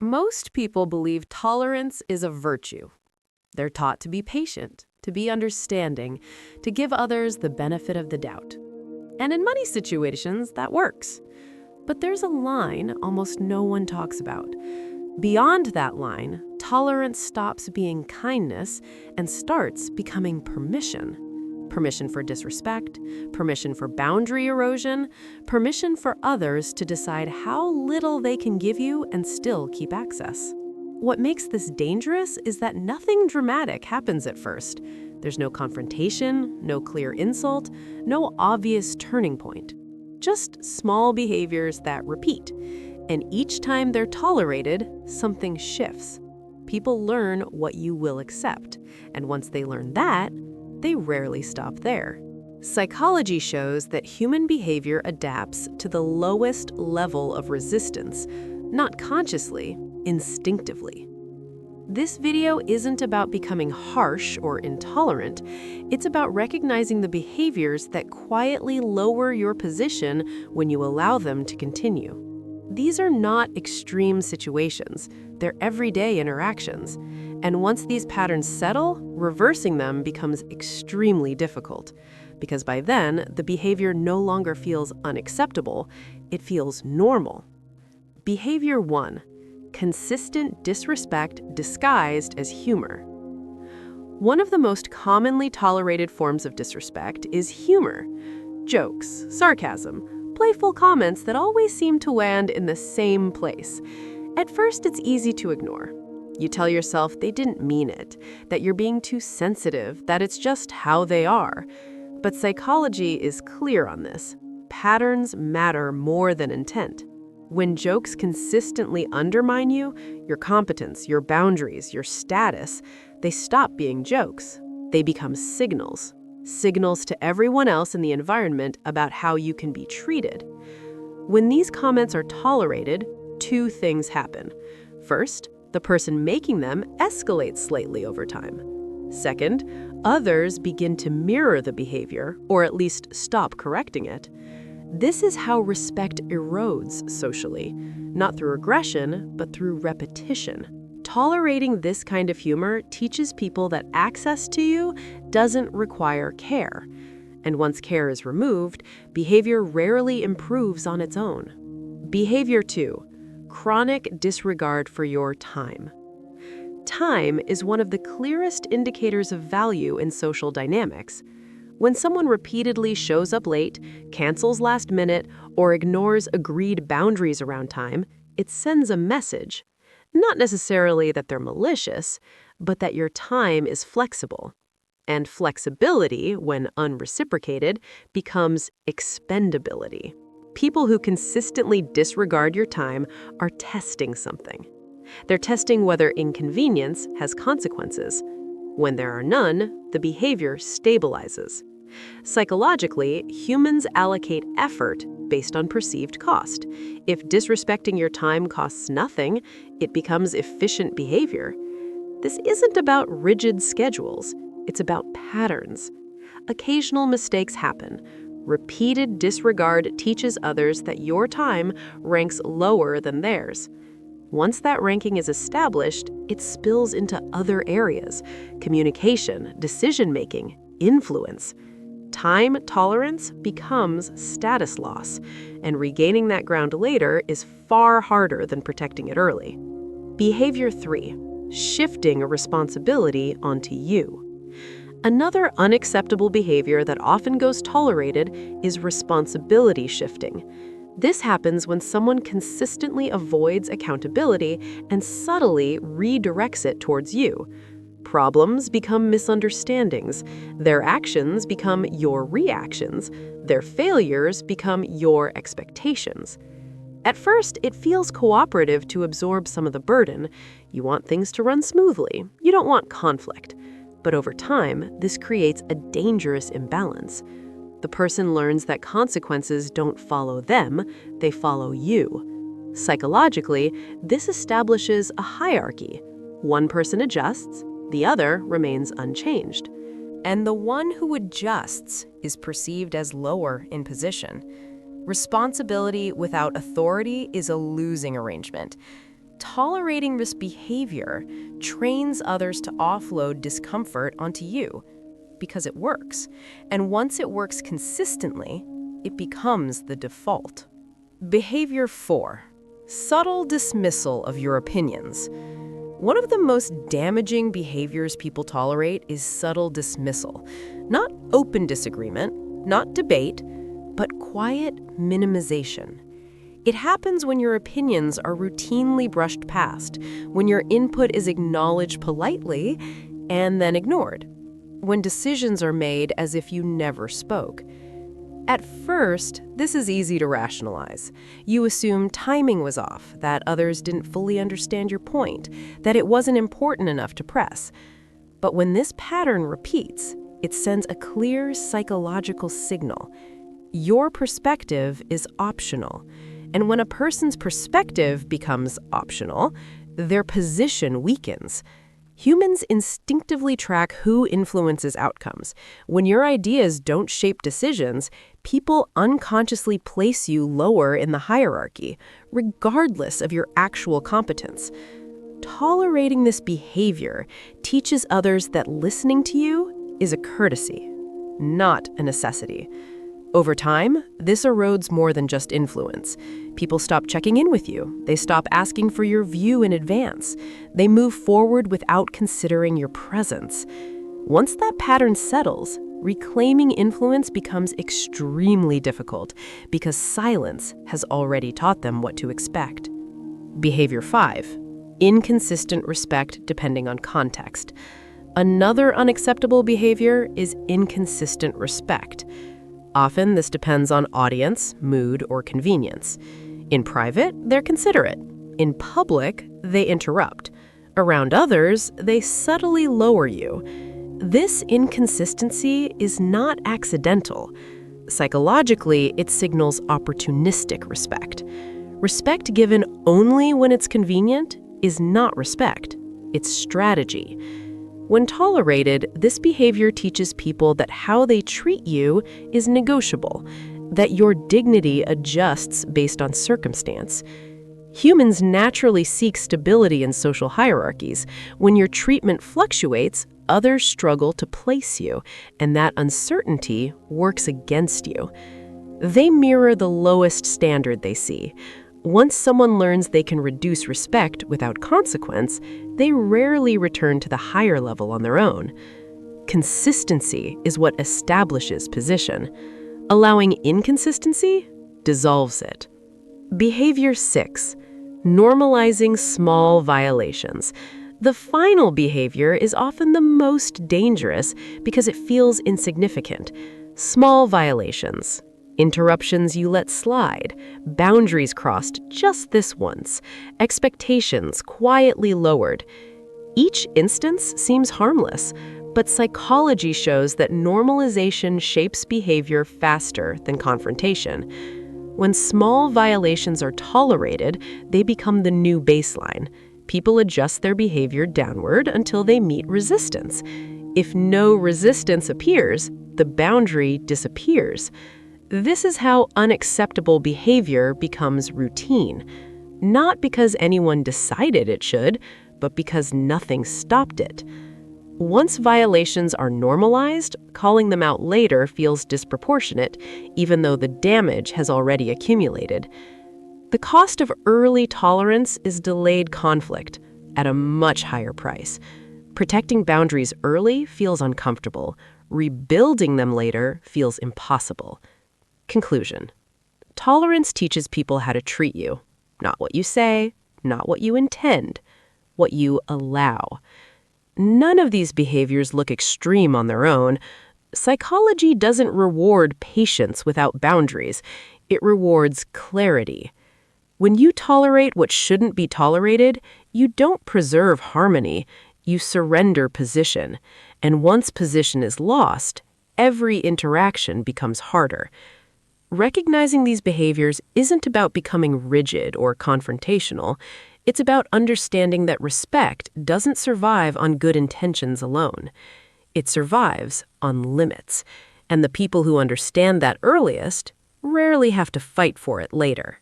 Most people believe tolerance is a virtue. They're taught to be patient, to be understanding, to give others the benefit of the doubt. And in many situations, that works. But there's a line almost no one talks about. Beyond that line, tolerance stops being kindness and starts becoming permission. Permission for disrespect, permission for boundary erosion, permission for others to decide how little they can give you and still keep access. What makes this dangerous is that nothing dramatic happens at first. There's no confrontation, no clear insult, no obvious turning point. Just small behaviors that repeat. And each time they're tolerated, something shifts. People learn what you will accept. And once they learn that, they rarely stop there. Psychology shows that human behavior adapts to the lowest level of resistance, not consciously, instinctively. This video isn't about becoming harsh or intolerant. It's about recognizing the behaviors that quietly lower your position when you allow them to continue. These are not extreme situations. They're everyday interactions. And once these patterns settle, reversing them becomes extremely difficult. Because by then, the behavior no longer feels unacceptable. It feels normal. Behavior 1. Consistent disrespect disguised as humor. One of the most commonly tolerated forms of disrespect is humor. Jokes, sarcasm, playful comments that always seem to land in the same place. At first, it's easy to ignore. You tell yourself they didn't mean it, that you're being too sensitive, that it's just how they are. But psychology is clear on this. Patterns matter more than intent. When jokes consistently undermine you, your competence, your boundaries, your status, they stop being jokes. They become signals. Signals to everyone else in the environment about how you can be treated. When these comments are tolerated, two things happen. First, the person making them escalates slightly over time. Second, others begin to mirror the behavior, or at least stop correcting it. This is how respect erodes socially, not through aggression, but through repetition. Tolerating this kind of humor teaches people that access to you doesn't require care. And once care is removed, behavior rarely improves on its own. Behavior 2. Chronic disregard for your time. Time is one of the clearest indicators of value in social dynamics. When someone repeatedly shows up late, cancels last minute, or ignores agreed boundaries around time, it sends a message. Not necessarily that they're malicious, but that your time is flexible. And flexibility, when unreciprocated, becomes expendability. People who consistently disregard your time are testing something. They're testing whether inconvenience has consequences. When there are none, the behavior stabilizes. Psychologically, humans allocate effort based on perceived cost. If disrespecting your time costs nothing, it becomes efficient behavior. This isn't about rigid schedules. It's about patterns. Occasional mistakes happen. Repeated disregard teaches others that your time ranks lower than theirs. Once that ranking is established, it spills into other areas: communication, decision-making, influence. Time tolerance becomes status loss, and regaining that ground later is far harder than protecting it early. Behavior 3. Shifting a responsibility onto you. Another unacceptable behavior that often goes tolerated is responsibility shifting. This happens when someone consistently avoids accountability and subtly redirects it towards you. Problems become misunderstandings. Their actions become your reactions. Their failures become your expectations. At first, it feels cooperative to absorb some of the burden. You want things to run smoothly. You don't want conflict. But over time, this creates a dangerous imbalance. The person learns that consequences don't follow them, they follow you. Psychologically, this establishes a hierarchy. One person adjusts, the other remains unchanged. And the one who adjusts is perceived as lower in position. Responsibility without authority is a losing arrangement. Tolerating this behavior trains others to offload discomfort onto you because it works. And once it works consistently, it becomes the default. Behavior 4. Subtle dismissal of your opinions. One of the most damaging behaviors people tolerate is subtle dismissal. Not open disagreement, not debate, but quiet minimization. It happens when your opinions are routinely brushed past, when your input is acknowledged politely and then ignored, when decisions are made as if you never spoke. At first, this is easy to rationalize. You assume timing was off, that others didn't fully understand your point, that it wasn't important enough to press. But when this pattern repeats, it sends a clear psychological signal. Your perspective is optional. And when a person's perspective becomes optional, their position weakens. Humans instinctively track who influences outcomes. When your ideas don't shape decisions, people unconsciously place you lower in the hierarchy, regardless of your actual competence. Tolerating this behavior teaches others that listening to you is a courtesy, not a necessity. Over time, this erodes more than just influence. People stop checking in with you. They stop asking for your view in advance. They move forward without considering your presence. Once that pattern settles, reclaiming influence becomes extremely difficult because silence has already taught them what to expect. Behavior 5. Inconsistent respect depending on context. Another unacceptable behavior is inconsistent respect. Often, this depends on audience, mood, or convenience. In private, they're considerate. In public, they interrupt. Around others, they subtly lower you. This inconsistency is not accidental. Psychologically, it signals opportunistic respect. Respect given only when it's convenient is not respect. It's strategy. When tolerated, this behavior teaches people that how they treat you is negotiable, that your dignity adjusts based on circumstance. Humans naturally seek stability in social hierarchies. When your treatment fluctuates, others struggle to place you, and that uncertainty works against you. They mirror the lowest standard they see. Once someone learns they can reduce respect without consequence, they rarely return to the higher level on their own. Consistency is what establishes position. Allowing inconsistency dissolves it. Behavior 6. Normalizing small violations. The final behavior is often the most dangerous because it feels insignificant. Small violations. Interruptions you let slide, boundaries crossed just this once, expectations quietly lowered. Each instance seems harmless, but psychology shows that normalization shapes behavior faster than confrontation. When small violations are tolerated, they become the new baseline. People adjust their behavior downward until they meet resistance. If no resistance appears, the boundary disappears. This is how unacceptable behavior becomes routine, not because anyone decided it should, but because nothing stopped it. Once violations are normalized, calling them out later feels disproportionate, even though the damage has already accumulated. The cost of early tolerance is delayed conflict at a much higher price. Protecting boundaries early feels uncomfortable. Rebuilding them later feels impossible. Conclusion. Tolerance teaches people how to treat you. Not what you say, not what you intend, what you allow. None of these behaviors look extreme on their own. Psychology doesn't reward patience without boundaries. It rewards clarity. When you tolerate what shouldn't be tolerated, you don't preserve harmony. You surrender position. And once position is lost, every interaction becomes harder. Recognizing these behaviors isn't about becoming rigid or confrontational. It's about understanding that respect doesn't survive on good intentions alone. It survives on limits. And the people who understand that earliest rarely have to fight for it later.